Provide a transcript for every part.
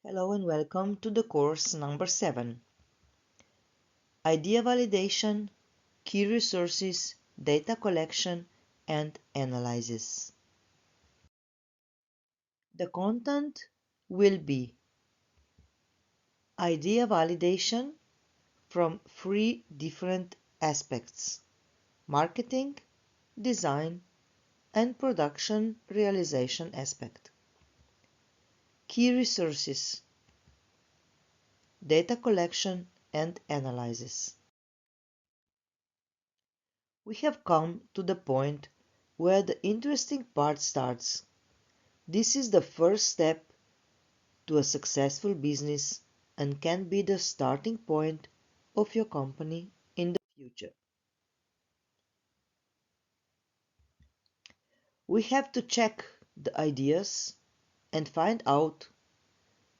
Hello and welcome to the course number 7. Idea validation, key resources, data collection and analysis. The content will be idea validation from 3 different aspects: marketing, design and production realization aspect. Key resources, data collection and analysis. We have come to the point where the interesting part starts. This is the first step to a successful business and can be the starting point of your company in the future. We have to check the ideas and find out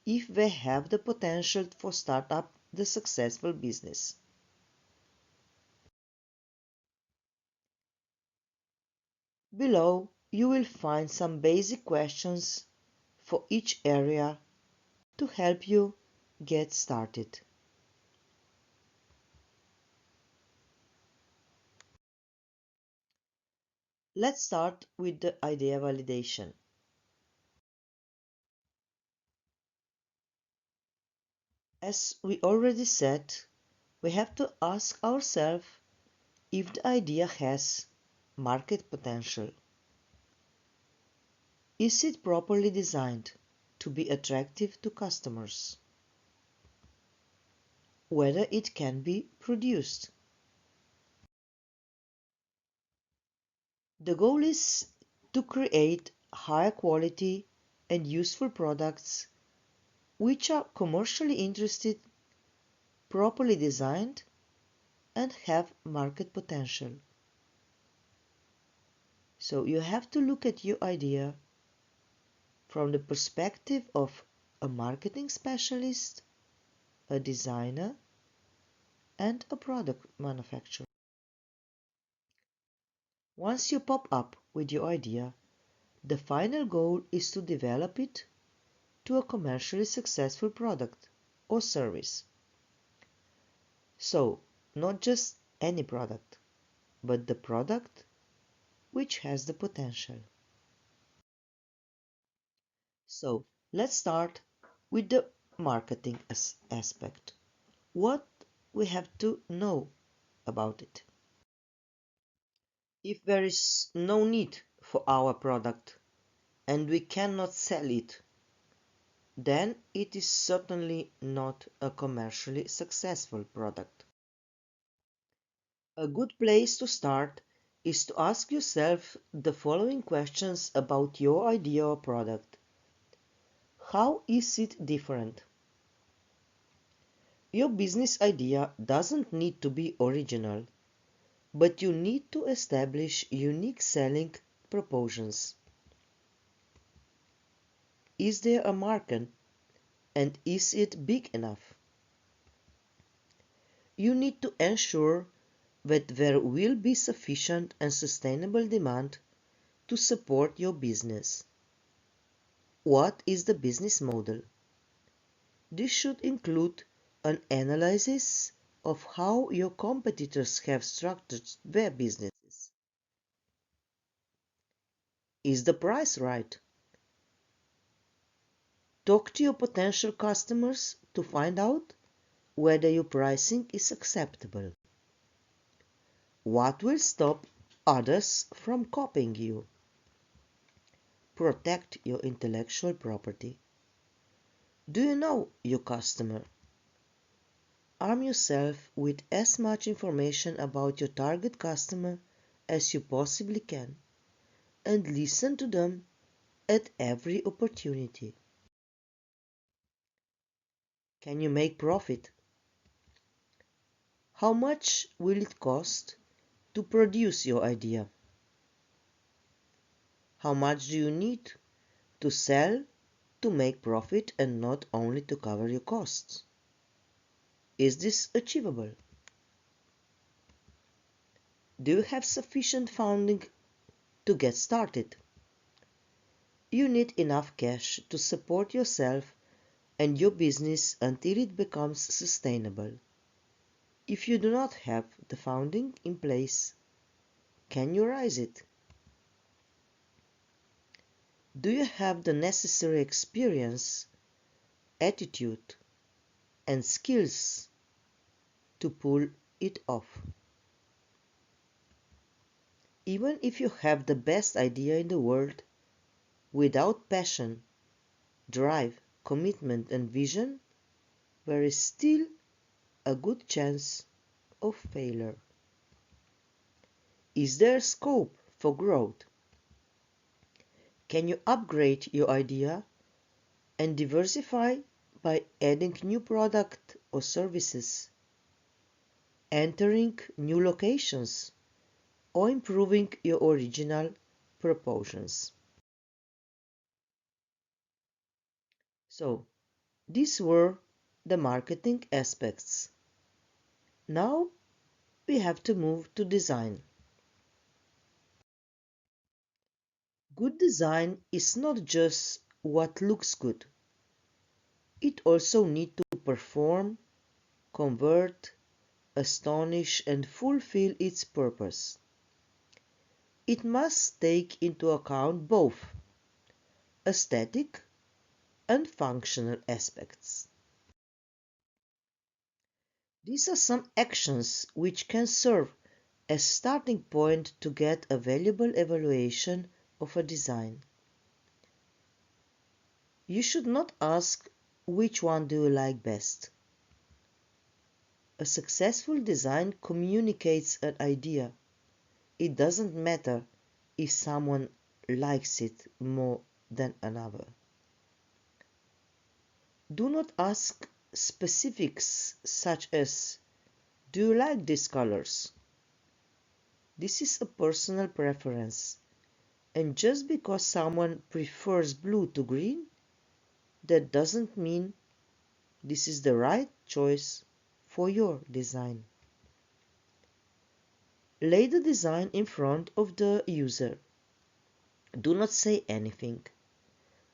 if they have the potential for start up the successful business. Below you will find some basic questions for each area to help you get started. Let's start with the idea validation. As we already said, we have to ask ourselves if the idea has market potential. Is it properly designed to be attractive to customers? Whether it can be produced. The goal is to create higher quality and useful products which are commercially interested, properly designed, and have market potential. So you have to look at your idea from the perspective of a marketing specialist, a designer, and a product manufacturer. Once you pop up with your idea, the final goal is to develop it to a commercially successful product or service. So, not just any product, but the product which has the potential. So, let's start with the marketing aspect. What we have to know about it. If there is no need for our product and we cannot sell it, then it is certainly not a commercially successful product. A good place to start is to ask yourself the following questions about your idea or product. How is it different? Your business idea doesn't need to be original, but you need to establish unique selling propositions. Is there a market and is it big enough? You need to ensure that there will be sufficient and sustainable demand to support your business. What is the business model? This should include an analysis of how your competitors have structured their businesses. Is the price right? Talk to your potential customers to find out whether your pricing is acceptable. What will stop others from copying you? Protect your intellectual property. Do you know your customer? Arm yourself with as much information about your target customer as you possibly can and listen to them at every opportunity. Can you make profit? How much will it cost to produce your idea? How much do you need to sell to make profit and not only to cover your costs? Is this achievable? Do you have sufficient funding to get started? You need enough cash to support yourself and your business until it becomes sustainable. If you do not have the founding in place, can you rise it? Do you have the necessary experience, attitude, and skills to pull it off? Even if you have the best idea in the world, without passion, drive, commitment, and vision, there is still a good chance of failure. Is there scope for growth? Can you upgrade your idea and diversify by adding new product or services, entering new locations, or improving your original proportions? So, these were the marketing aspects. Now we have to move to design. Good design is not just what looks good. It also needs to perform, convert, astonish, and fulfill its purpose. It must take into account both aesthetic and functional aspects. These are some actions which can serve as starting point to get a valuable evaluation of a design. You should not ask which one do you like best. A successful design communicates an idea. It doesn't matter if someone likes it more than another. Do not ask specifics such as, do you like these colors? This is a personal preference, and just because someone prefers blue to green, that doesn't mean this is the right choice for your design. Lay the design in front of the user. Do not say anything.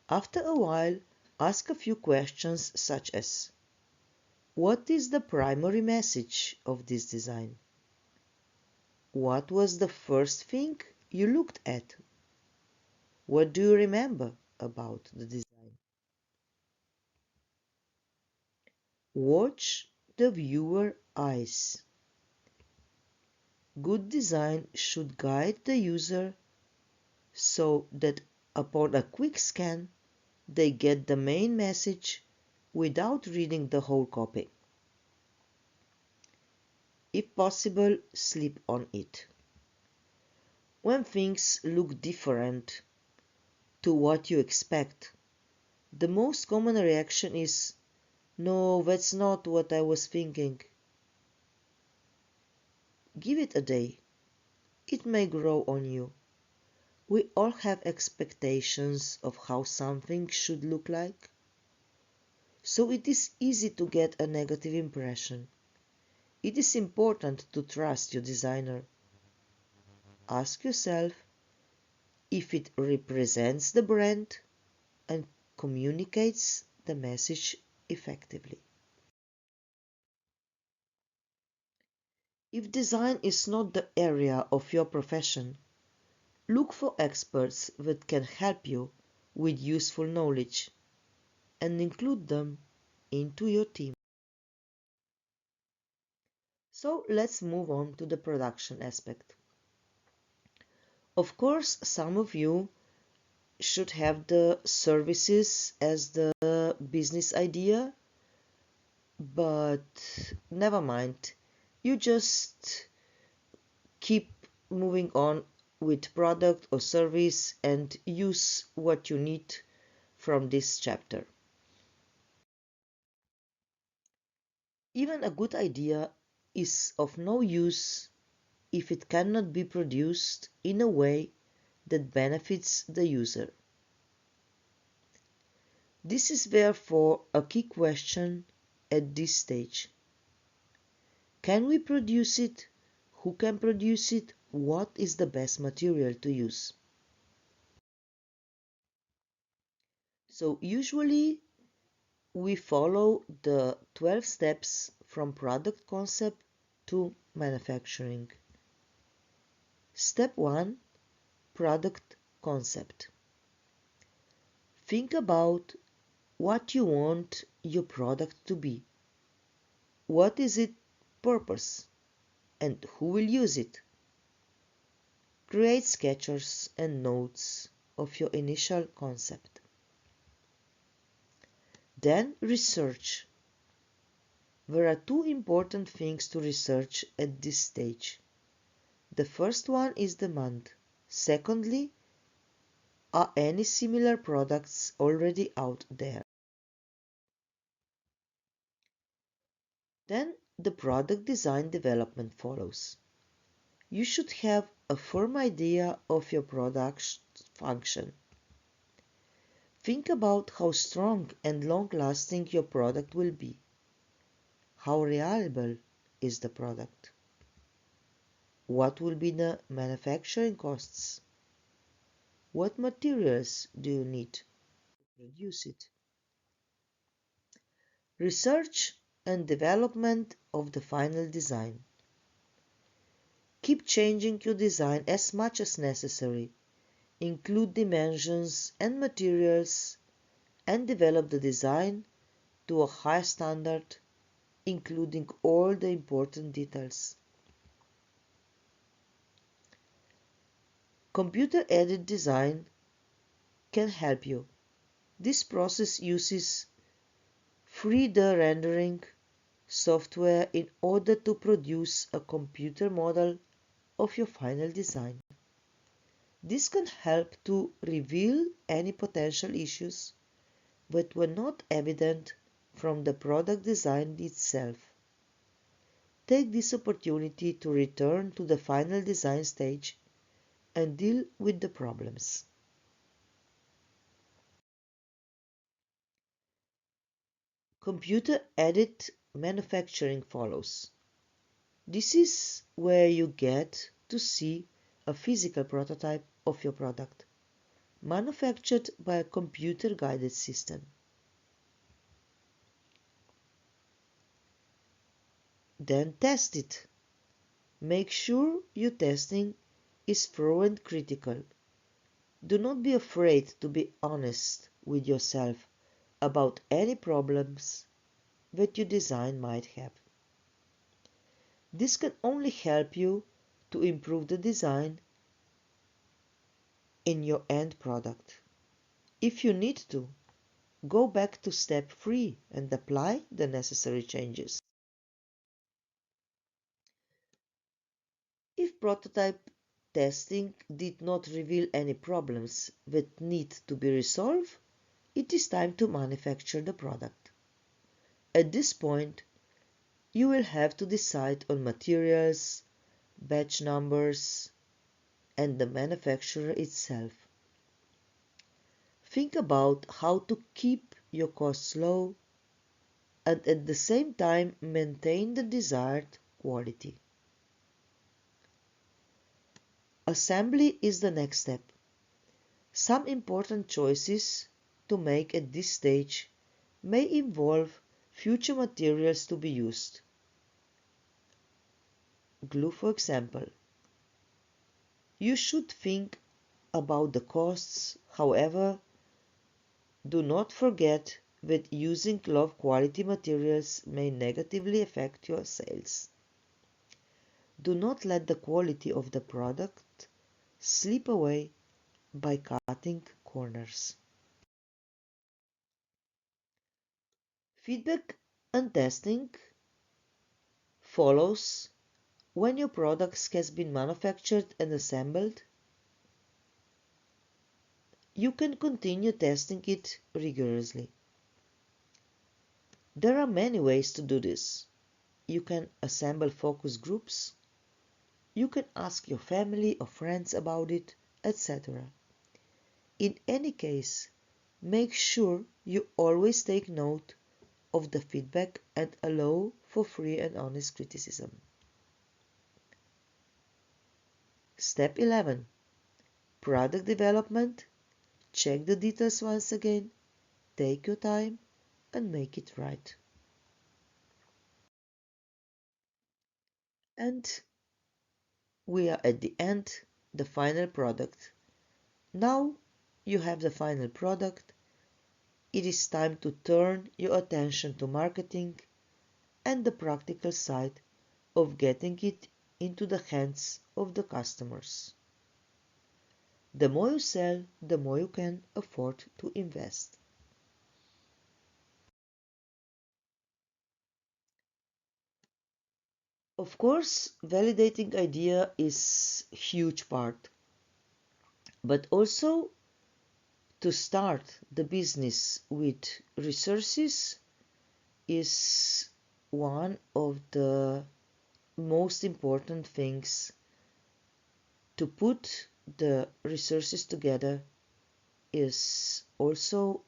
After a while, ask a few questions such as, what is the primary message of this design? What was the first thing you looked at? What do you remember about the design? Watch the viewer eyes. Good design should guide the user so that upon a quick scan, they get the main message without reading the whole copy. If possible, sleep on it. When things look different to what you expect, the most common reaction is, no, that's not what I was thinking. Give it a day. It may grow on you. We all have expectations of how something should look like. So it is easy to get a negative impression. It is important to trust your designer. Ask yourself if it represents the brand and communicates the message effectively. If design is not the area of your profession, look for experts that can help you with useful knowledge and include them into your team. So let's move on to the production aspect. Of course, some of you should have the services as the business idea, but never mind. You just keep moving on with product or service and use what you need from this chapter. Even a good idea is of no use if it cannot be produced in a way that benefits the user. This is therefore a key question at this stage. Can we produce it? Who can produce it? What is the best material to use? So usually we follow the 12 steps from product concept to manufacturing. Step 1. Product concept. Think about what you want your product to be. What is its purpose? And who will use it? Create sketches and notes of your initial concept. Then research. There are two important things to research at this stage. The first one is demand. Secondly, are any similar products already out there? Then the product design development follows. You should have a firm idea of your product's function. Think about how strong and long-lasting your product will be. How reliable is the product? What will be the manufacturing costs? What materials do you need to produce it? Research and development of the final design. Keep changing your design as much as necessary. Include dimensions and materials and develop the design to a high standard, including all the important details. Computer-aided design can help you. This process uses 3D rendering software in order to produce a computer model of your final design. This can help to reveal any potential issues that were not evident from the product design itself. Take this opportunity to return to the final design stage and deal with the problems. Computer-aided manufacturing follows. This is where you get to see a physical prototype of your product, manufactured by a computer-guided system. Then test it. Make sure your testing is thorough and critical. Do not be afraid to be honest with yourself about any problems that your design might have. This can only help you to improve the design in your end product. If you need to, go back to step 3 and apply the necessary changes. If prototype testing did not reveal any problems that need to be resolved, it is time to manufacture the product. At this point, you will have to decide on materials, batch numbers, and the manufacturer itself. Think about how to keep your costs low and at the same time maintain the desired quality. Assembly is the next step. Some important choices to make at this stage may involve future materials to be used. Glue, for example. You should think about the costs, however, do not forget that using low quality materials may negatively affect your sales. Do not let the quality of the product slip away by cutting corners. Feedback and testing follows when your product has been manufactured and assembled. You can continue testing it rigorously. There are many ways to do this. You can assemble focus groups. You can ask your family or friends about it, etc. In any case, make sure you always take note of the feedback and allow for free and honest criticism. Step 11. Product development. Check the details once again. Take your time and make it right. And we are at the end, the final product. Now you have the final product. It is time to turn your attention to marketing and the practical side of getting it into the hands of the customers. The more you sell, the more you can afford to invest. Of course, validating idea is a huge part, but also to start the business with resources is one of the most important things. To put the resources together is also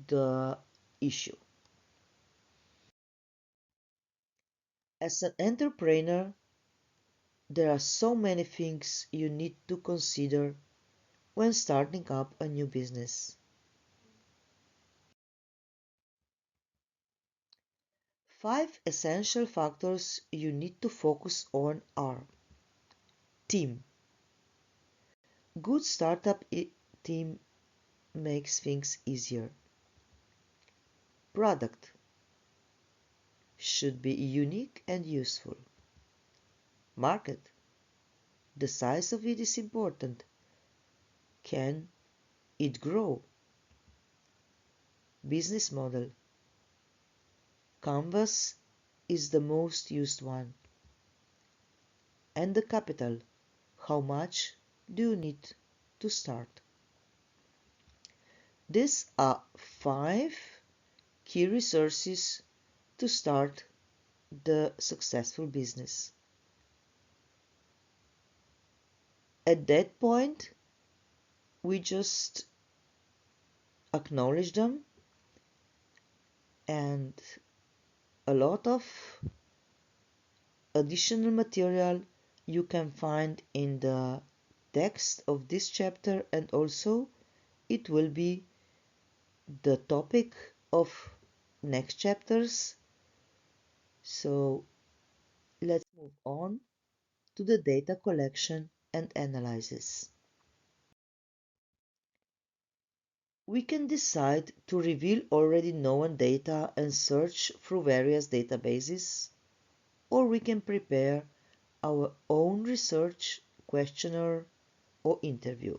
the issue. As an entrepreneur, there are so many things you need to consider when starting up a new business. 5 essential factors you need to focus on are: team. Good startup team makes things easier. Product should be unique and useful. Market. The size of it is important. Can it grow? Business model. Canvas is the most used one. And the capital. How much do you need to start? These are 5 key resources to start the successful business. At that point, we just acknowledge them, and a lot of additional material you can find in the text of this chapter, and also it will be the topic of next chapters. So let's move on to the data collection and analysis. We can decide to reveal already known data and search through various databases, or we can prepare our own research questionnaire or interview.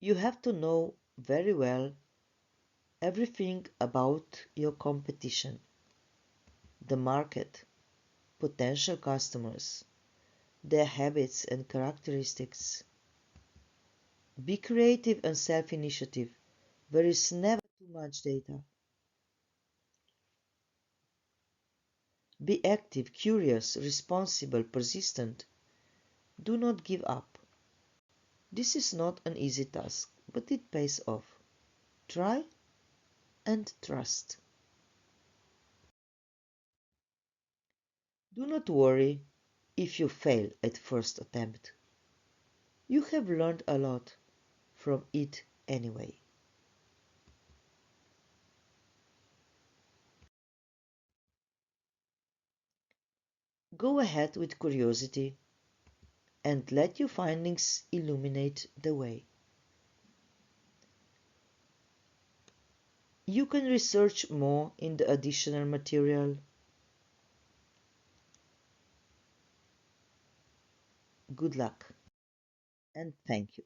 You have to know very well everything about your competition, the market, potential customers, their habits and characteristics. Be creative and self-initiative. There is never too much data. Be active, curious, responsible, persistent. Do not give up. This is not an easy task, but it pays off. Try and trust. Do not worry if you fail at first attempt. You have learned a lot from it anyway. Go ahead with curiosity and let your findings illuminate the way. You can research more in the additional material. Good luck and thank you.